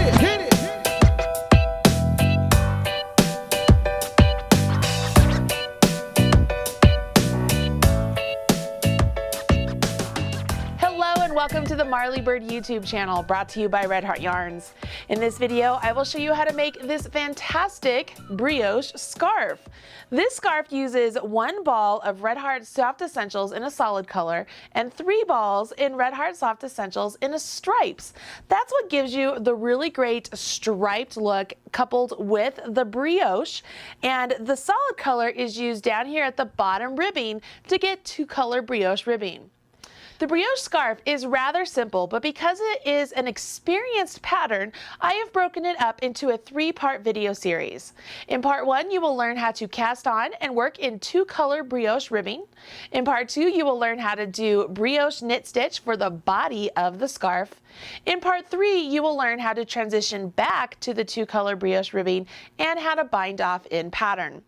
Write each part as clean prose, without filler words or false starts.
Hit it. Hello and welcome to the Marley Bird YouTube channel, brought to you by Red Heart Yarns. In this video, I will show you how to make this fantastic brioche scarf. This scarf uses 1 ball of Red Heart Soft Essentials in a solid color and 3 balls in Red Heart Soft Essentials in a stripes. That's what gives you the really great striped look coupled with the brioche, and the solid color is used down here at the bottom ribbing to get 2-color brioche ribbing. The brioche scarf is rather simple, but because it is an experienced pattern, I have broken it up into a 3-part video series. In part 1, you will learn how to cast on and work in 2-color brioche ribbing. In part 2, you will learn how to do brioche knit stitch for the body of the scarf. In part 3, you will learn how to transition back to the 2-color brioche ribbing and how to bind off in pattern.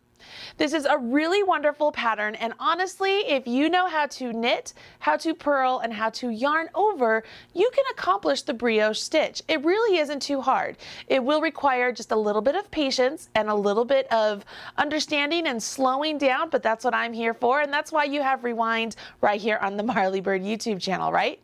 This is a really wonderful pattern, and honestly, if you know how to knit, how to purl, and how to yarn over, you can accomplish the brioche stitch. It really isn't too hard. It will require just a little bit of patience and a little bit of understanding and slowing down, but that's what I'm here for, and that's why you have Rewind right here on the Marley Bird YouTube channel, right?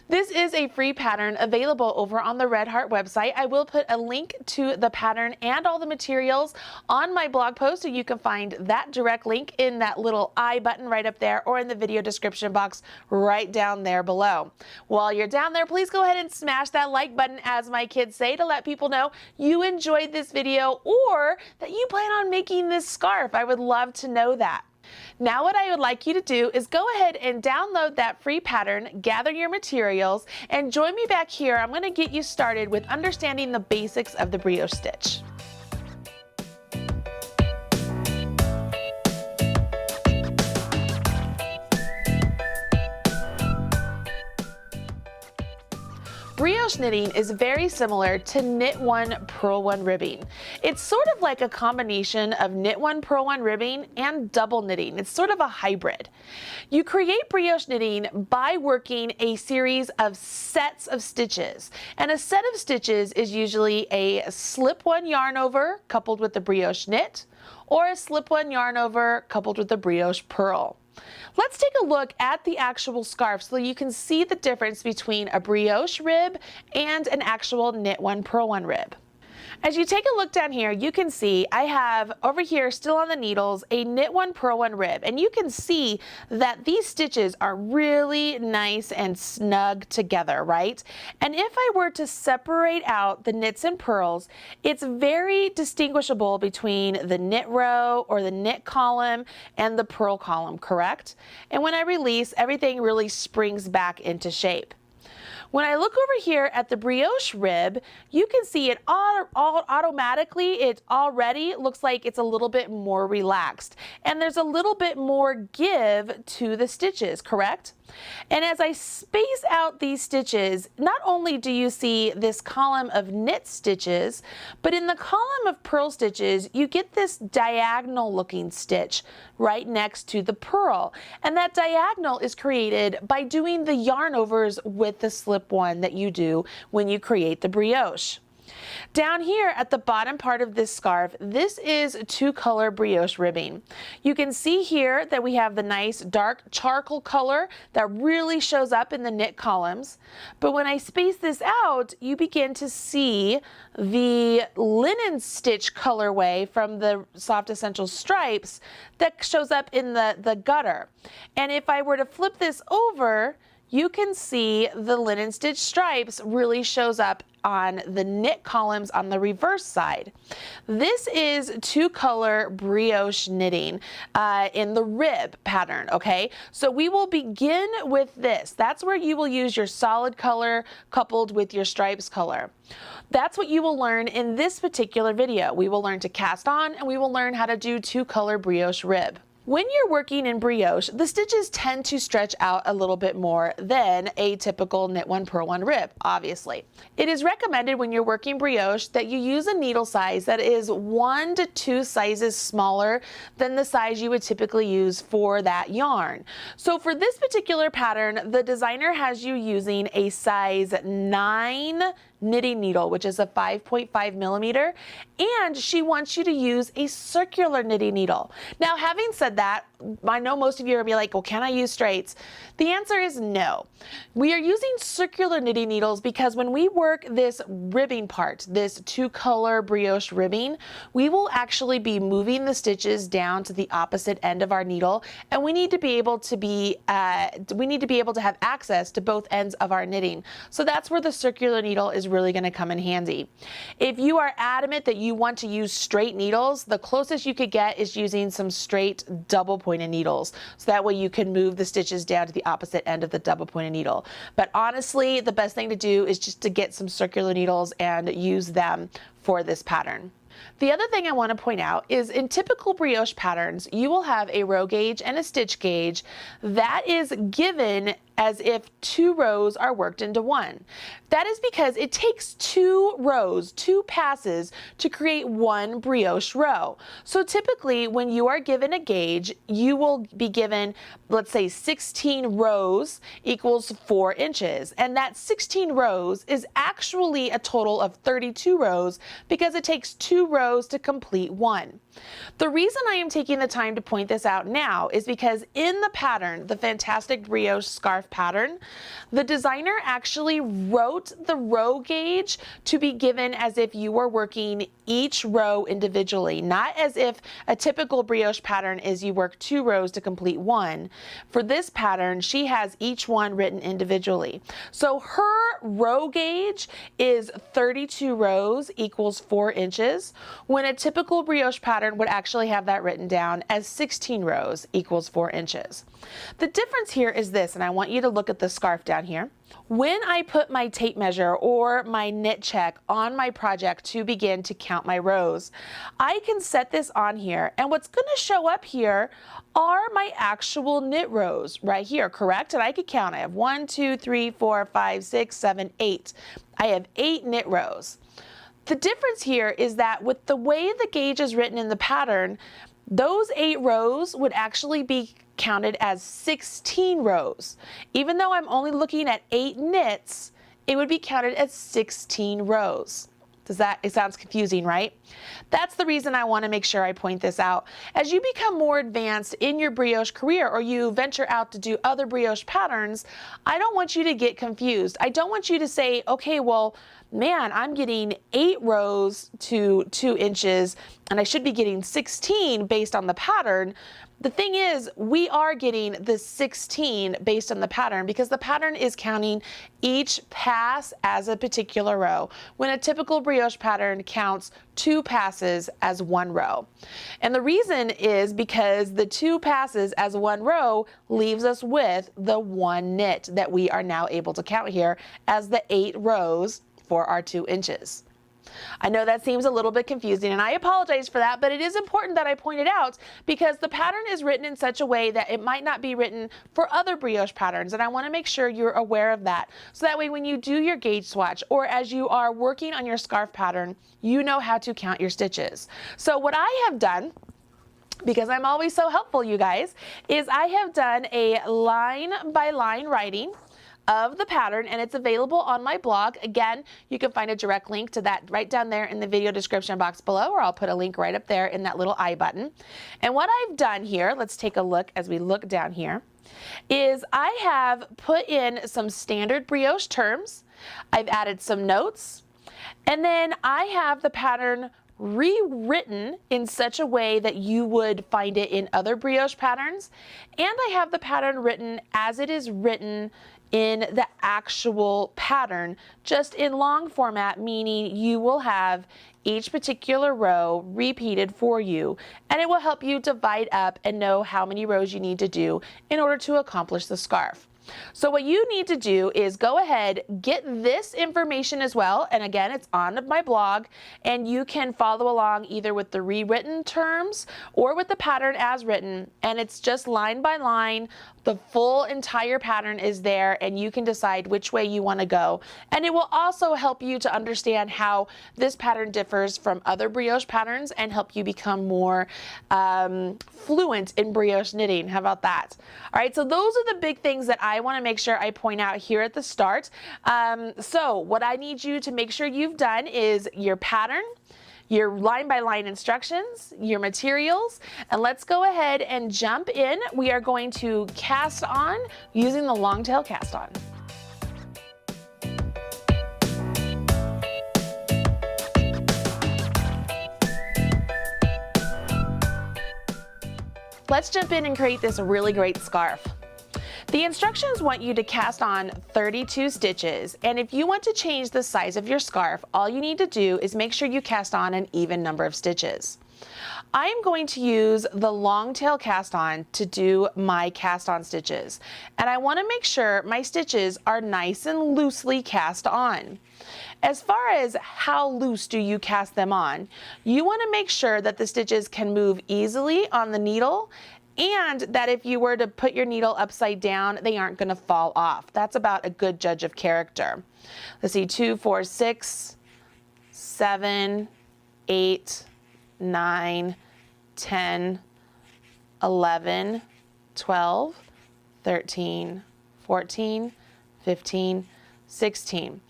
This is a free pattern available over on the Red Heart website. I will put a link to the pattern and all the materials on my blog post, so you can find that direct link in that little I button right up there or in the video description box right down there below. While you're down there, please go ahead and smash that like button, as my kids say, to let people know you enjoyed this video or that you plan on making this scarf. I would love to know that. Now what I would like you to do is go ahead and download that free pattern, gather your materials, and join me back here. I'm going to get you started with understanding the basics of the brioche stitch. Brioche knitting is very similar to knit one, purl one ribbing. It's sort of like a combination of knit one, purl one ribbing and double knitting. It's sort of a hybrid. You create brioche knitting by working a series of sets of stitches. And a set of stitches is usually a slip one yarn over coupled with the brioche knit, or a slip one yarn over coupled with the brioche purl. Let's take a look at the actual scarf so you can see the difference between a brioche rib and an actual knit one, purl one rib. As you take a look down here, you can see I have over here still on the needles a knit one, purl one rib, and you can see that these stitches are really nice and snug together, right? And if I were to separate out the knits and purls, it's very distinguishable between the knit row or the knit column and the purl column, correct? And when I release, everything really springs back into shape. When I look over here at the brioche rib, you can see it automatically, it already looks like it's a little bit more relaxed. And there's a little bit more give to the stitches, correct? And as I space out these stitches, not only do you see this column of knit stitches, but in the column of purl stitches, you get this diagonal looking stitch right next to the purl. And that diagonal is created by doing the yarn overs with the slip one that you do when you create the brioche. Down here at the bottom part of this scarf, this is 2-color brioche ribbing. You can see here that we have the nice dark charcoal color that really shows up in the knit columns. But when I space this out, you begin to see the linen stitch colorway from the Soft Essentials stripes that shows up in the gutter. And if I were to flip this over, you can see the linen stitch stripes really shows up on the knit columns on the reverse side. This is 2-color brioche knitting in the rib pattern, okay? So we will begin with this. That's where you will use your solid color coupled with your stripes color. That's what you will learn in this particular video. We will learn to cast on, and we will learn how to do 2-color brioche rib. When you're working in brioche, the stitches tend to stretch out a little bit more than a typical knit one, purl one rib, obviously. It is recommended when you're working brioche that you use a needle size that is 1 to 2 sizes smaller than the size you would typically use for that yarn. So for this particular pattern, the designer has you using a size 9 knitting needle, which is a 5.5 millimeter, and she wants you to use a circular knitting needle. Now, having said that, I know most of you are gonna be like, well, can I use straights? The answer is no. We are using circular knitting needles because when we work this ribbing part, this 2-color brioche ribbing, we will actually be moving the stitches down to the opposite end of our needle, and we need to be able to have access to both ends of our knitting. So that's where the circular needle is really going to come in handy. If you are adamant that you want to use straight needles, the closest you could get is using some straight double pointed needles. So that way you can move the stitches down to the opposite end of the double pointed needle. But honestly, the best thing to do is just to get some circular needles and use them for this pattern. The other thing I want to point out is in typical brioche patterns, you will have a row gauge and a stitch gauge that is given as if 2 rows are worked into one. That is because it takes 2 rows, 2 passes to create one brioche row. So typically when you are given a gauge, you will be given, let's say 16 rows equals 4 inches. And that 16 rows is actually a total of 32 rows because it takes 2 rows to complete one. The reason I am taking the time to point this out now is because in the pattern, the Fantastic Brioche Scarf pattern, the designer actually wrote the row gauge to be given as if you were working each row individually, not as if a typical brioche pattern is you work 2 rows to complete one. For this pattern, she has each one written individually. So her row gauge is 32 rows equals 4 inches, when a typical brioche pattern would actually have that written down as 16 rows equals 4 inches. The difference here is this, and I want you to look at the scarf down here. When I put my tape measure or my knit check on my project to begin to count my rows, I can set this on here, and what's going to show up here are my actual knit rows right here, correct? And I could count. I have 1, 2, 3, 4, 5, 6, 7, 8. I have 8 knit rows. The difference here is that with the way the gauge is written in the pattern, those 8 rows would actually be counted as 16 rows. Even though I'm only looking at 8 knits, it would be counted as 16 rows. It sounds confusing, right? That's the reason I want to make sure I point this out. As you become more advanced in your brioche career or you venture out to do other brioche patterns, I don't want you to get confused. I don't want you to say, okay, well, man, I'm getting 8 rows to 2 inches and I should be getting 16 based on the pattern. The thing is, we are getting the 16 based on the pattern because the pattern is counting each pass as a particular row, when a typical brioche pattern counts 2 passes as 1 row. And the reason is because the 2 passes as 1 row leaves us with the 1 knit that we are now able to count here as the 8 rows for our 2 inches. I know that seems a little bit confusing, and I apologize for that, but it is important that I point it out because the pattern is written in such a way that it might not be written for other brioche patterns, and I want to make sure you're aware of that. So that way when you do your gauge swatch or as you are working on your scarf pattern, you know how to count your stitches. So what I have done, because I'm always so helpful, you guys, is I have done a line by line writing of the pattern, and it's available on my blog. Again, you can find a direct link to that right down there in the video description box below, or I'll put a link right up there in that little I button. And what I've done here, let's take a look as we look down here, is I have put in some standard brioche terms. I've added some notes, and then I have the pattern rewritten in such a way that you would find it in other brioche patterns, and I have the pattern written as it is written in the actual pattern, just in long format, meaning you will have each particular row repeated for you, and it will help you divide up and know how many rows you need to do in order to accomplish the scarf. So what you need to do is go ahead, get this information as well, and again, it's on my blog, and you can follow along either with the rewritten terms or with the pattern as written, and it's just line by line. The full entire pattern is there, and you can decide which way you want to go. And it will also help you to understand how this pattern differs from other brioche patterns and help you become more fluent in brioche knitting. How about that? All right, so those are the big things that I I want to make sure I point out here at the start. So what I need you to make sure you've done is your pattern, your line by line instructions, your materials, and let's go ahead and jump in. We are going to cast on using the long tail cast on. Let's jump in and create this really great scarf. The instructions want you to cast on 32 stitches, and if you want to change the size of your scarf, all you need to do is make sure you cast on an even number of stitches. I am going to use the long tail cast on to do my cast on stitches, and I want to make sure my stitches are nice and loosely cast on. As far as how loose do you cast them on, you want to make sure that the stitches can move easily on the needle, and that if you were to put your needle upside down, they aren't going to fall off. That's about a good judge of character. Let's see, 2, 4, 6, 7, 8, 9, 10, 11, 12, 13, 14, 15, 16.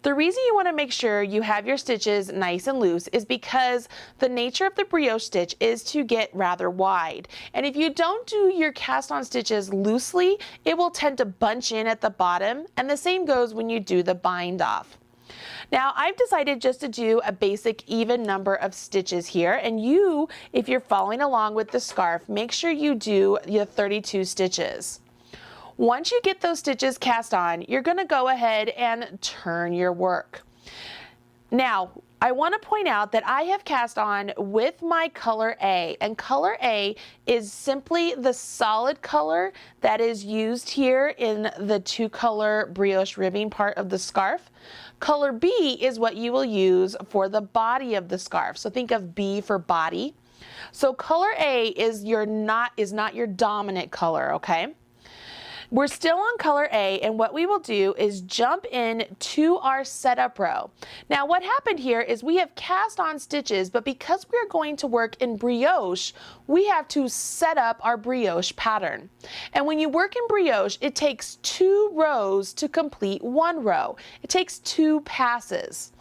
The reason you want to make sure you have your stitches nice and loose is because the nature of the brioche stitch is to get rather wide. And if you don't do your cast on stitches loosely, it will tend to bunch in at the bottom, and the same goes when you do the bind off. Now I've decided just to do a basic even number of stitches here, and you, if you're following along with the scarf, make sure you do your 32 stitches. Once you get those stitches cast on, you're going to go ahead and turn your work. Now, I want to point out that I have cast on with my color A, and color A is simply the solid color that is used here in the 2-color brioche ribbing part of the scarf. Color B is what you will use for the body of the scarf. So think of B for body. So color A is not your dominant color, okay? We're still on color A, and what we will do is jump in to our setup row. Now what happened here is we have cast on stitches, but because we're going to work in brioche, we have to set up our brioche pattern. And when you work in brioche, it takes 2 rows to complete 1 row. It takes 2 passes.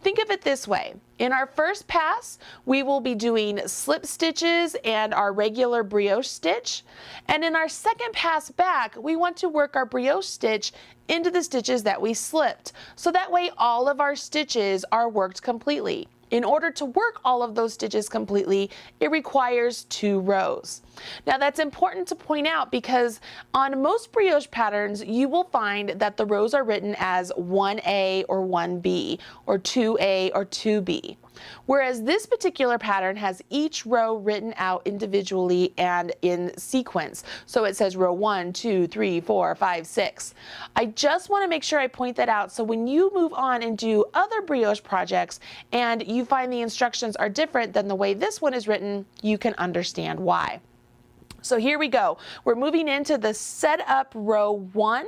Think of it this way. In our first pass, we will be doing slip stitches and our regular brioche stitch. And in our second pass back, we want to work our brioche stitch into the stitches that we slipped. So that way all of our stitches are worked completely. In order to work all of those stitches completely, it requires 2 rows. Now that's important to point out because on most brioche patterns, you will find that the rows are written as 1A or 1B or 2A or 2B. Whereas this particular pattern has each row written out individually and in sequence. So it says row 1, 2, 3, 4, 5, 6. I just want to make sure I point that out so when you move on and do other brioche projects and you find the instructions are different than the way this one is written, you can understand why. So here we go. We're moving into the setup row 1,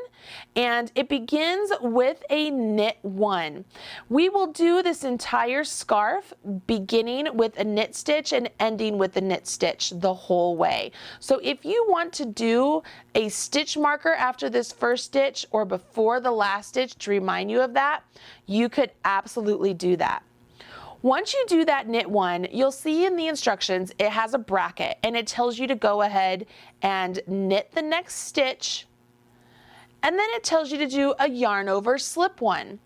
and it begins with a knit 1. We will do this entire scarf beginning with a knit stitch and ending with a knit stitch the whole way. So if you want to do a stitch marker after this first stitch or before the last stitch to remind you of that, you could absolutely do that. Once you do that knit 1, you'll see in the instructions it has a bracket and it tells you to go ahead and knit the next stitch, and then it tells you to do a yarn over slip 1.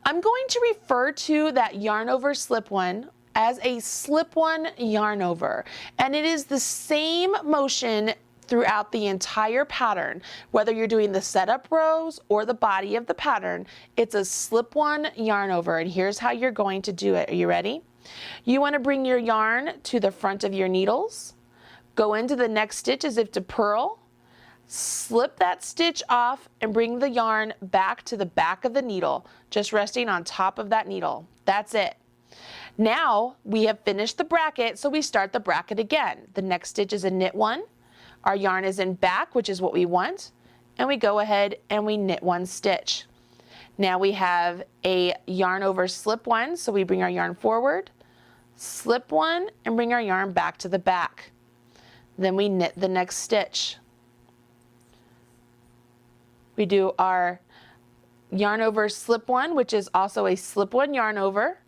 I'm going to refer to that yarn over slip 1 as a slip 1 yarn over, and it is the same motion throughout the entire pattern. Whether you're doing the setup rows or the body of the pattern, it's a slip 1 yarn over, and here's how you're going to do it. Are you ready? You want to bring your yarn to the front of your needles, go into the next stitch as if to purl, slip that stitch off and bring the yarn back to the back of the needle, just resting on top of that needle. That's it. Now we have finished the bracket, so we start the bracket again. The next stitch is a knit 1. Our yarn is in back, which is what we want, and we go ahead and we knit 1 stitch. Now we have a yarn over slip 1, so we bring our yarn forward, slip 1, and bring our yarn back to the back. Then we knit the next stitch. We do our yarn over slip one, which is also a slip one yarn over,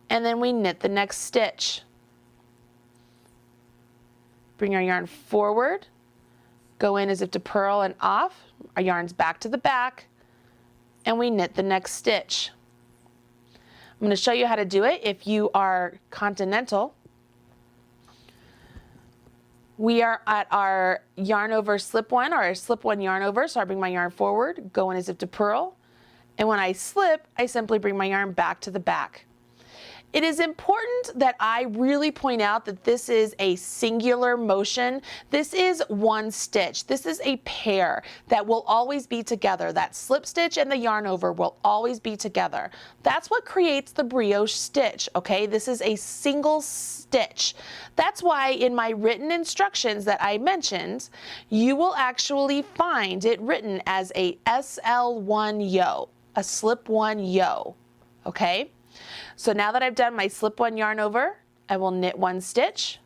and then we knit the next stitch. Bring our yarn forward, go in as if to purl and off, our yarn's back to the back, and we knit the next stitch. I'm going to show you how to do it if you are continental. We are at our yarn over slip one, or slip one yarn over, so I bring my yarn forward, go in as if to purl, and when I slip, I simply bring my yarn back to the back. It is important that I really point out that this is a singular motion. This is one stitch. This is a pair that will always be together. That slip stitch and the yarn over will always be together. That's what creates the brioche stitch, okay? This is a single stitch. That's why in my written instructions that I mentioned, you will actually find it written as a SL1 yo, a slip one yo, okay? So now that I've done my slip one yarn over, I will knit one stitch,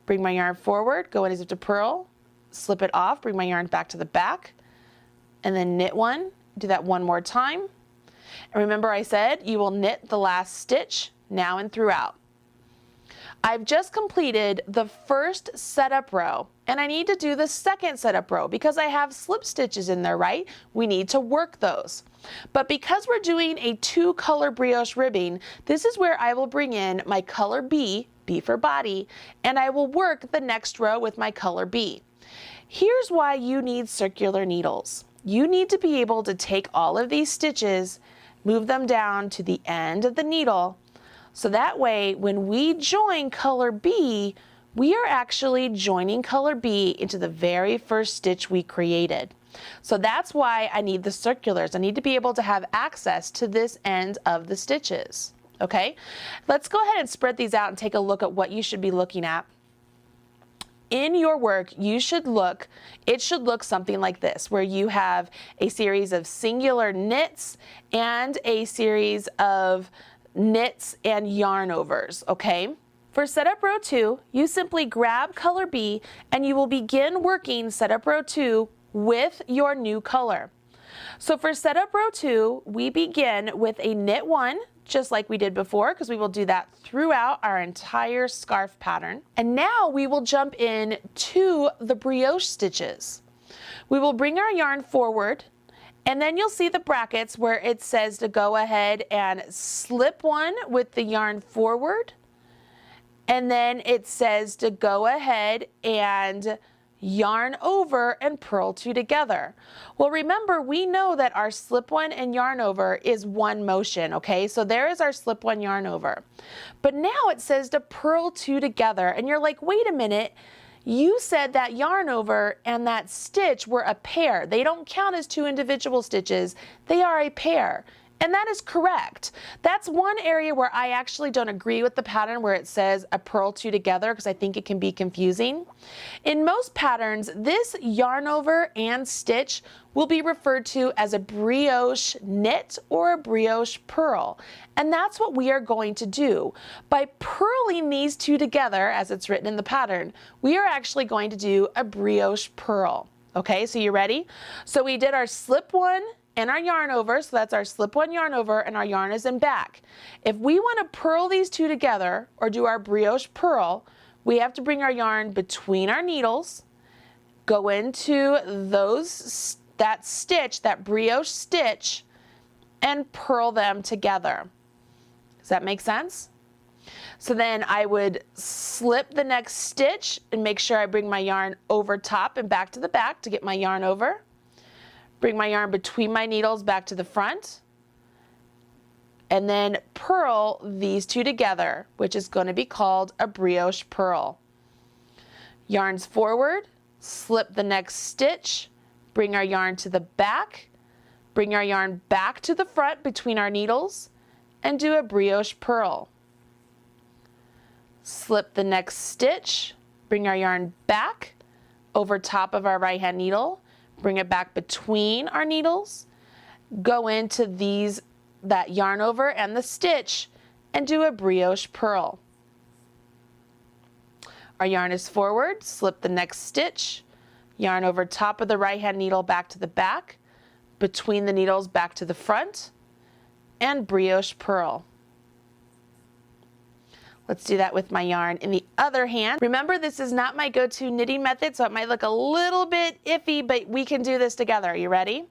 bring my yarn forward, go in as if to purl, slip it off, bring my yarn back to the back, and then knit one. Do that one more time. And remember I said you will knit the last stitch now and throughout. I've just completed the first setup row, and I need to do the second setup row because I have slip stitches in there, right? We need to work those. But because we're doing a 2-color brioche ribbing, this is where I will bring in my color B, B for body, and I will work the next row with my color B. Here's why you need circular needles. You need to be able to take all of these stitches, move them down to the end of the needle, so that way when we join color B, we are actually joining color B into the very first stitch we created. So that's why I need the circulars. I need to be able to have access to this end of the stitches. Okay, let's go ahead and spread these out and take a look at what you should be looking at. In your work, it should look something like this, where you have a series of singular knits and a series of knits and yarn overs, okay? For setup row 2, you simply grab color B and you will begin working setup row 2 with your new color. So for setup row 2, we begin with a knit 1, just like we did before, because we will do that throughout our entire scarf pattern. And now we will jump in to the brioche stitches. We will bring our yarn forward, and then you'll see the brackets where it says to go ahead and slip one with the yarn forward, and then it says to go ahead and yarn over and purl 2 together. Well, remember, we know that our slip one and yarn over is one motion, okay? So there is our slip one yarn over. But now it says to purl 2 together, and you're like, wait a minute, you said that yarn over and that stitch were a pair. They don't count as 2 individual stitches. They are a pair. And that is correct. That's one area where I actually don't agree with the pattern where it says a purl 2 together, because I think it can be confusing. In most patterns, this yarn over and stitch will be referred to as a brioche knit or a brioche purl. And that's what we are going to do. By purling these 2 together, as it's written in the pattern, we are actually going to do a brioche purl. Okay, so you ready? So we did our slip one and our yarn over, so that's our slip one yarn over, and our yarn is in back. If we want to purl these 2 together or do our brioche purl, we have to bring our yarn between our needles, go into that stitch, that brioche stitch, and purl them together. Does that make sense? So then I would slip the next stitch and make sure I bring my yarn over top and back to the back to get my yarn over. Bring my yarn between my needles back to the front, and then purl these 2 together, which is going to be called a brioche purl. Yarns forward, slip the next stitch, bring our yarn to the back, bring our yarn back to the front between our needles, and do a brioche purl. Slip the next stitch, bring our yarn back over top of our right hand needle, bring it back between our needles, go into that yarn over and the stitch, and do a brioche purl. Our yarn is forward, slip the next stitch, yarn over top of the right hand needle back to the back, between the needles back to the front, and brioche purl. Let's do that with my yarn in the other hand. Remember, this is not my go-to knitting method, so it might look a little bit iffy, but we can do this together. Are you ready?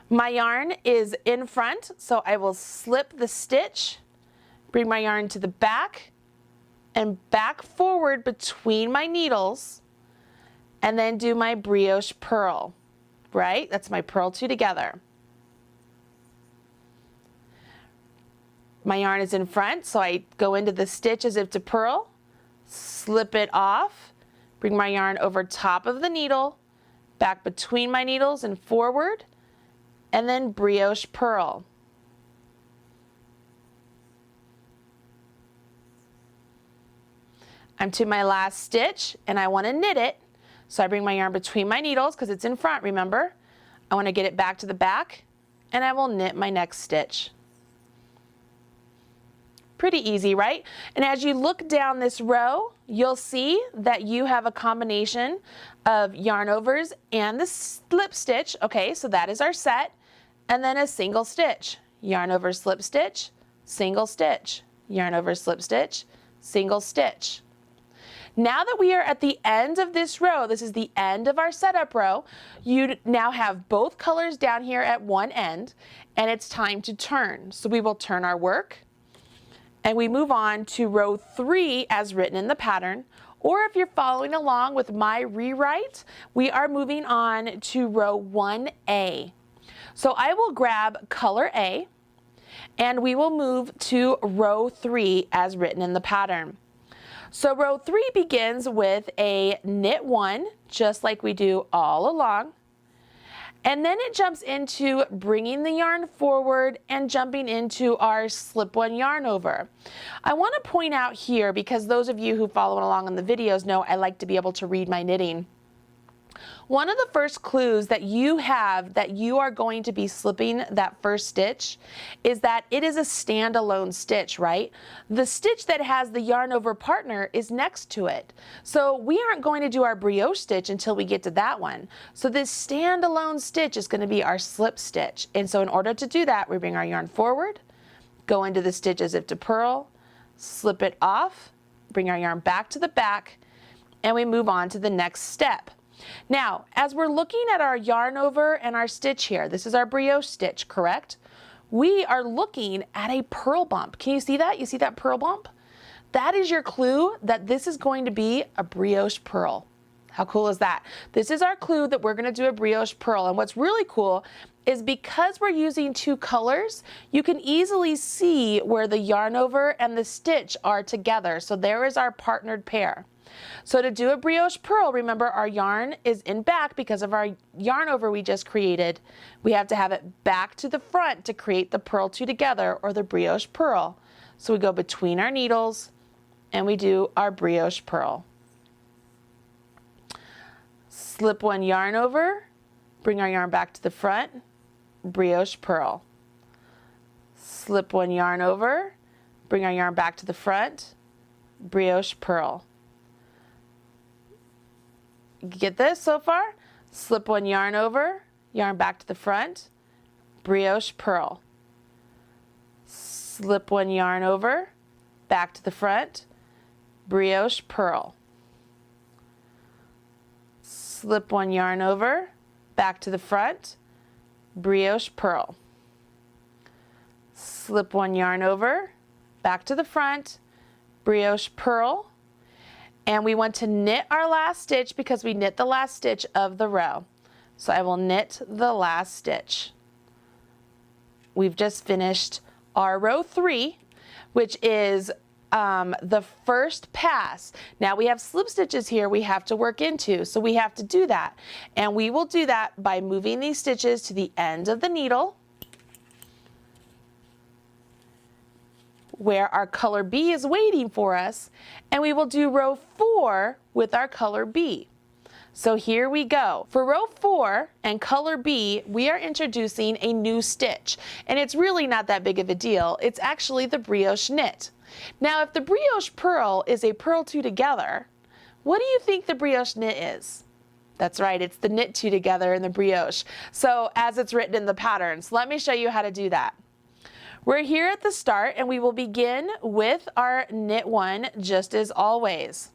My yarn is in front, so I will slip the stitch, bring my yarn to the back, and back forward between my needles, and then do my brioche purl, right? That's my purl two together. My yarn is in front, so I go into the stitch as if to purl, slip it off, bring my yarn over top of the needle, back between my needles and forward, and then brioche purl. I'm to my last stitch and I want to knit it, so I bring my yarn between my needles because it's in front, remember? I want to get it back to the back and I will knit my next stitch. Pretty easy, right? And as you look down this row, you'll see that you have a combination of yarn overs and the slip stitch. Okay, so that is our set. And then a single stitch, yarn over slip stitch, single stitch, yarn over slip stitch, single stitch. Now that we are at the end of this row, this is the end of our setup row, you now have both colors down here at one end, and it's time to turn. So we will turn our work, and we move on to row 3 as written in the pattern, or if you're following along with my rewrite, we are moving on to row 1A. So I will grab color A, and we will move to row 3 as written in the pattern. So row 3 begins with a knit 1, just like we do all along. And then it jumps into bringing the yarn forward and jumping into our slip 1 yarn over. I want to point out here, because those of you who follow along on the videos know I like to be able to read my knitting. One of the first clues that you have that you are going to be slipping that first stitch is that it is a standalone stitch, right? The stitch that has the yarn over partner is next to it. So we aren't going to do our brioche stitch until we get to that one. So this standalone stitch is going to be our slip stitch. And so in order to do that, we bring our yarn forward, go into the stitch as if to purl, slip it off, bring our yarn back to the back, and we move on to the next step. Now, as we're looking at our yarn over and our stitch here, this is our brioche stitch, correct? We are looking at a purl bump. Can you see that? You see that purl bump? That is your clue that this is going to be a brioche purl. How cool is that? This is our clue that we're going to do a brioche purl. And what's really cool is because we're using two colors, you can easily see where the yarn over and the stitch are together. So there is our partnered pair. So to do a brioche purl, remember our yarn is in back because of our yarn over we just created. We have to have it back to the front to create the purl two together, or the brioche purl. So we go between our needles and we do our brioche purl. Slip 1 yarn over, bring our yarn back to the front, brioche purl. Slip 1 yarn over, bring our yarn back to the front, brioche purl. Get this so far? Slip 1 yarn over, yarn back to the front, brioche purl. Slip 1 yarn over, back to the front, brioche purl. Slip 1 yarn over, back to the front, brioche purl. Slip 1 yarn over, back to the front, brioche purl. And we want to knit our last stitch because we knit the last stitch of the row. So I will knit the last stitch. We've just finished our row 3, which is the first pass. Now we have slip stitches here we have to work into, so we have to do that. And we will do that by moving these stitches to the end of the needle, where our color B is waiting for us, and we will do row 4 with our color B. So here we go. For row 4 and color B, we are introducing a new stitch, and it's really not that big of a deal. It's actually the brioche knit. Now, if the brioche purl is a purl two together, what do you think the brioche knit is? That's right, it's the knit two together in the brioche. So as it's written in the pattern. So let me show you how to do that. We're here at the start and we will begin with our knit one just as always.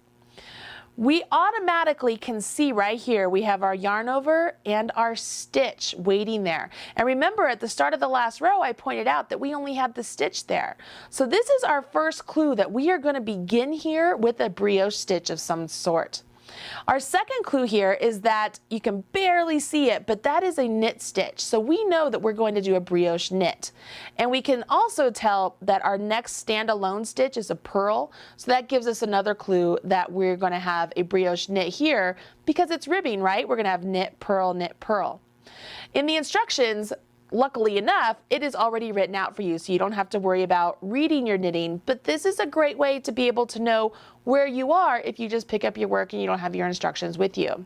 We automatically can see right here we have our yarn over and our stitch waiting there. And remember at the start of the last row I pointed out that we only had the stitch there. So this is our first clue that we are going to begin here with a brioche stitch of some sort. Our second clue here is that you can barely see it, but that is a knit stitch. So we know that we're going to do a brioche knit. And we can also tell that our next standalone stitch is a purl. So that gives us another clue that we're going to have a brioche knit here because it's ribbing, right? We're going to have knit, purl, knit, purl. In the instructions, luckily enough, it is already written out for you, so you don't have to worry about reading your knitting, but this is a great way to be able to know where you are if you just pick up your work and you don't have your instructions with you.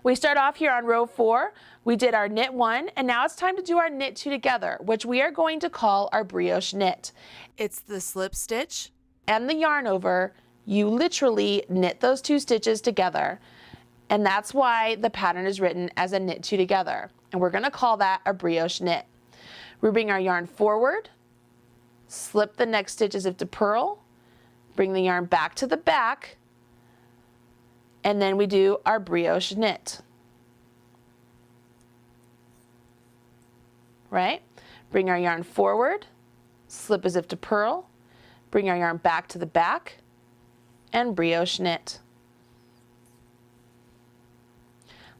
We start off here on row 4. We did our knit 1, and now it's time to do our knit 2 together, which we are going to call our brioche knit. It's the slip stitch and the yarn over. You literally knit those 2 stitches together, and that's why the pattern is written as a knit 2 together. And we're going to call that a brioche knit. We bring our yarn forward, slip the next stitch as if to purl, bring the yarn back to the back, and then we do our brioche knit. Right? Bring our yarn forward, slip as if to purl, bring our yarn back to the back, and brioche knit.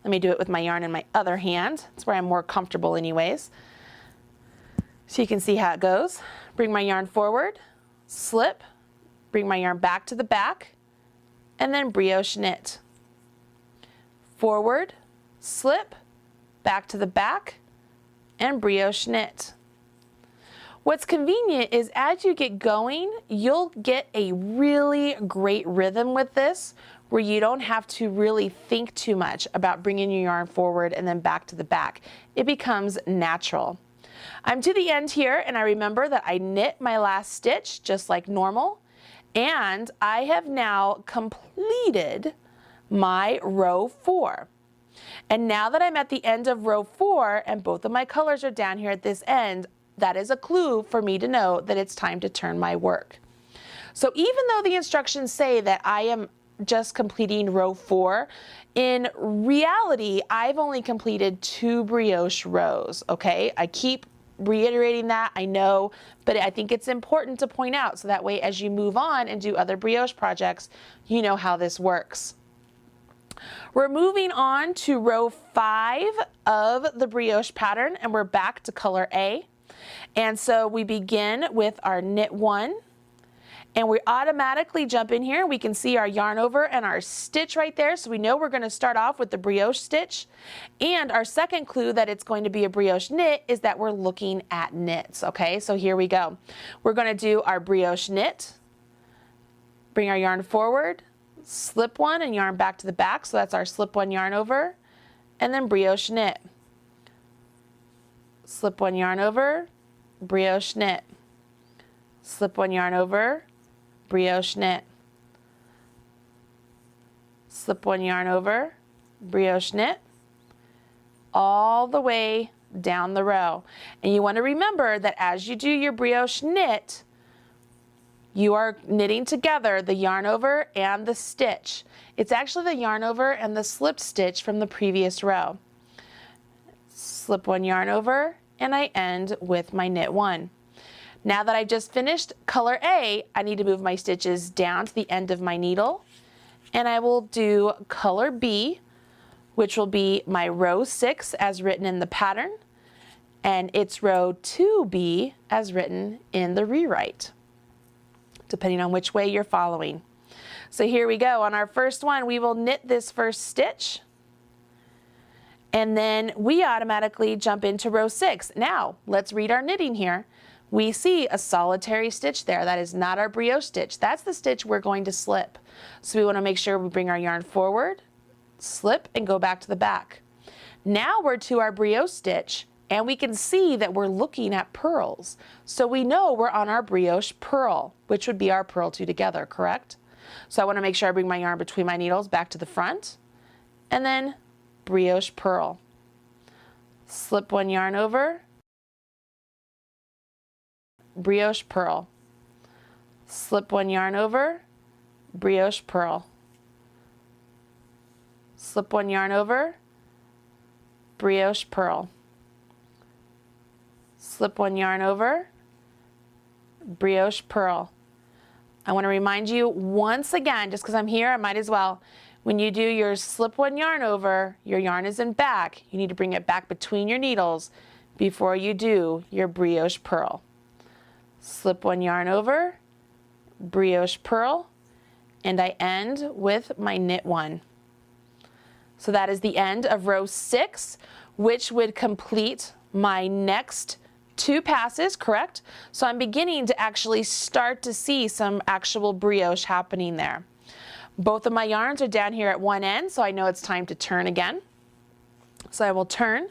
Let me do it with my yarn in my other hand. That's where I'm more comfortable anyways. So you can see how it goes. Bring my yarn forward, slip, bring my yarn back to the back, and then brioche knit. Forward, slip, back to the back, and brioche knit. What's convenient is as you get going, you'll get a really great rhythm with this where you don't have to really think too much about bringing your yarn forward and then back to the back. It becomes natural. I'm to the end here and I remember that I knit my last stitch just like normal, and I have now completed my row 4. And now that I'm at the end of row 4 and both of my colors are down here at this end, that is a clue for me to know that it's time to turn my work. So even though the instructions say that I am just completing row 4, in reality, I've only completed 2 brioche rows, okay? I keep reiterating that, I know, but I think it's important to point out so that way as you move on and do other brioche projects, you know how this works. We're moving on to row 5 of the brioche pattern and we're back to color A. And so we begin with our knit 1. And we automatically jump in here. We can see our yarn over and our stitch right there. So we know we're going to start off with the brioche stitch. And our second clue that it's going to be a brioche knit is that we're looking at knits. Okay, so here we go. We're going to do our brioche knit. Bring our yarn forward, slip one and yarn back to the back. So that's our slip one yarn over. And then brioche knit. Slip one yarn over, brioche knit. Slip one yarn over, brioche knit. Slip one yarn over, brioche knit, all the way down the row. And you want to remember that as you do your brioche knit, you are knitting together the yarn over and the stitch. It's actually the yarn over and the slipped stitch from the previous row. Slip one yarn over, and I end with my knit 1. Now that I just finished color A, I need to move my stitches down to the end of my needle, and I will do color B, which will be my row 6 as written in the pattern, and it's row 2B as written in the rewrite, depending on which way you're following. So here we go. On our first one, we will knit this first stitch, and then we automatically jump into row 6. Now, let's read our knitting here. We see a solitary stitch there. That is not our brioche stitch. That's the stitch we're going to slip. So we want to make sure we bring our yarn forward, slip, and go back to the back. Now we're to our brioche stitch, and we can see that we're looking at purls. So we know we're on our brioche purl, which would be our purl 2 together, correct? So I want to make sure I bring my yarn between my needles back to the front, and then brioche purl. Slip one yarn over, brioche purl. Slip one yarn over, brioche purl. Slip one yarn over, brioche purl. Slip one yarn over, brioche purl. I want to remind you once again, just because I'm here, I might as well. When you do your slip one yarn over, your yarn is in back. You need to bring it back between your needles before you do your brioche purl. Slip one yarn over, brioche purl, and I end with my knit one. So that is the end of row 6, which would complete my next 2 passes, correct? So I'm beginning to actually start to see some actual brioche happening there. Both of my yarns are down here at one end, so I know it's time to turn again. So I will turn,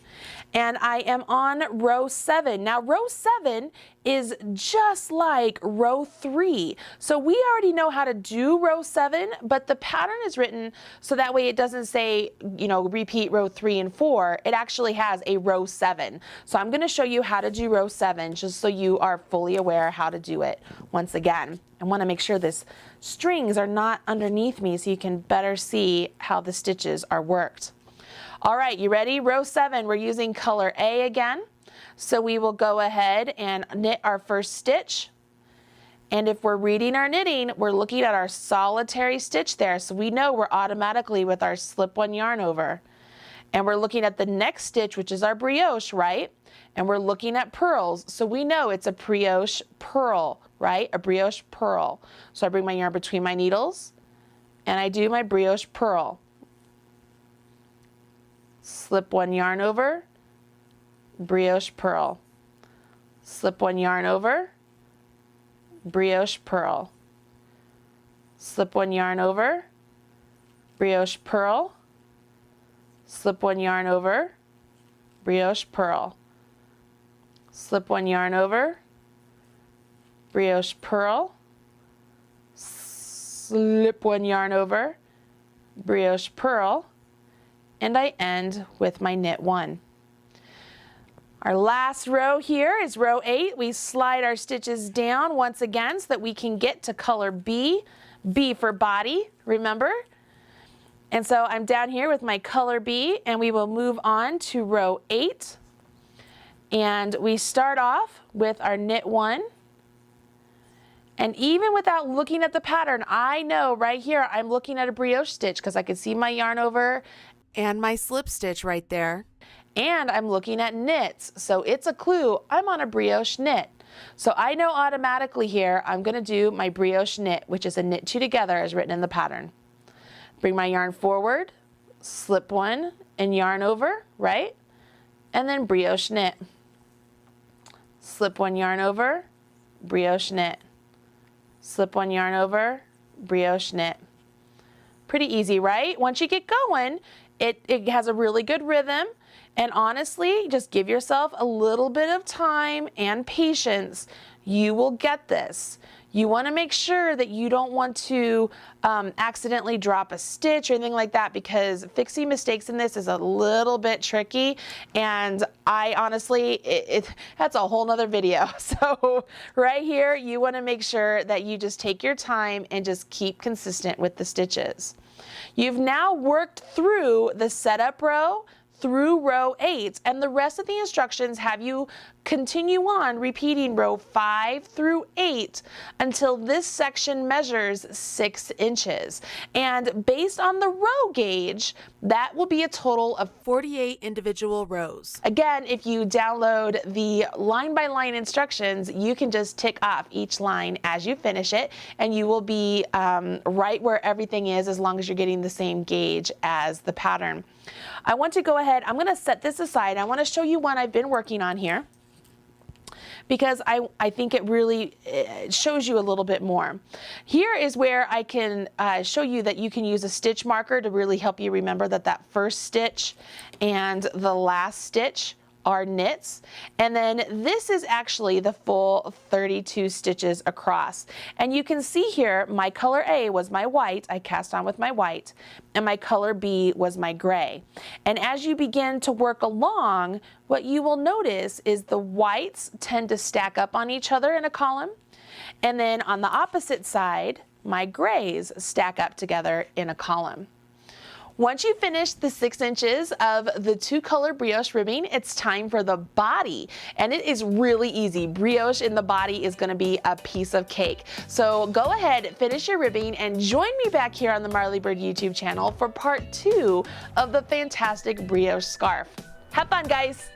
and I am on row 7. Now row 7 is just like row 3. So we already know how to do row 7, but the pattern is written so that way it doesn't say, you know, repeat row 3 and 4. It actually has a row 7. So I'm going to show you how to do row 7 just so you are fully aware how to do it once again. I want to make sure this strings are not underneath me so you can better see how the stitches are worked. All right, you ready? Row 7, we're using color A again. So we will go ahead and knit our first stitch. And if we're reading our knitting, we're looking at our solitary stitch there. So we know we're automatically with our slip one yarn over. And we're looking at the next stitch, which is our brioche, right? And we're looking at purls. So we know it's a brioche purl, right? A brioche purl. So I bring my yarn between my needles and I do my brioche purl. Slip one yarn over, brioche purl. Slip one yarn over, brioche purl. Slip one yarn over, brioche purl. Slip one yarn over, brioche purl. Slip one yarn over, brioche purl. Slip one yarn over, brioche purl. And I end with my knit one. Our last row here is row 8. We slide our stitches down once again so that we can get to color B. B for body, remember? And so I'm down here with my color B, and we will move on to row 8. And we start off with our knit one. And even without looking at the pattern, I know right here I'm looking at a brioche stitch because I can see my yarn over and my slip stitch right there. And I'm looking at knits, so it's a clue I'm on a brioche knit. So I know automatically here I'm going to do my brioche knit, which is a knit 2 together as written in the pattern. Bring my yarn forward, slip one and yarn over, right? And then brioche knit. Slip one yarn over, brioche knit. Slip one yarn over, brioche knit. Pretty easy, right? Once you get going, it has a really good rhythm, and honestly, just give yourself a little bit of time and patience. You will get this. You want to make sure that you don't want to accidentally drop a stitch or anything like that, because fixing mistakes in this is a little bit tricky, and I honestly, that's a whole nother video. So right here, you want to make sure that you just take your time and just keep consistent with the stitches. You've now worked through the setup row through row 8, and the rest of the instructions have you continue on repeating row 5 through 8 until this section measures 6 inches. And based on the row gauge, that will be a total of 48 individual rows. Again, if you download the line-by-line instructions, you can just tick off each line as you finish it, and you will be right where everything is as long as you're getting the same gauge as the pattern. I want to go ahead, I'm going to set this aside. I want to show you one I've been working on here, because I think it really shows you a little bit more. Here is where I can show you that you can use a stitch marker to really help you remember that that first stitch and the last stitch are knits, and then this is actually the full 32 stitches across. And you can see here my color A was my white, I cast on with my white, and my color B was my gray. And as you begin to work along, what you will notice is the whites tend to stack up on each other in a column, and then on the opposite side, my grays stack up together in a column. Once you finish the 6 inches of the 2-color brioche ribbing, it's time for the body. And it is really easy. Brioche in the body is going to be a piece of cake. So go ahead, finish your ribbing, and join me back here on the Marley Bird YouTube channel for part 2 of the Fantastic Brioche Scarf. Have fun, guys!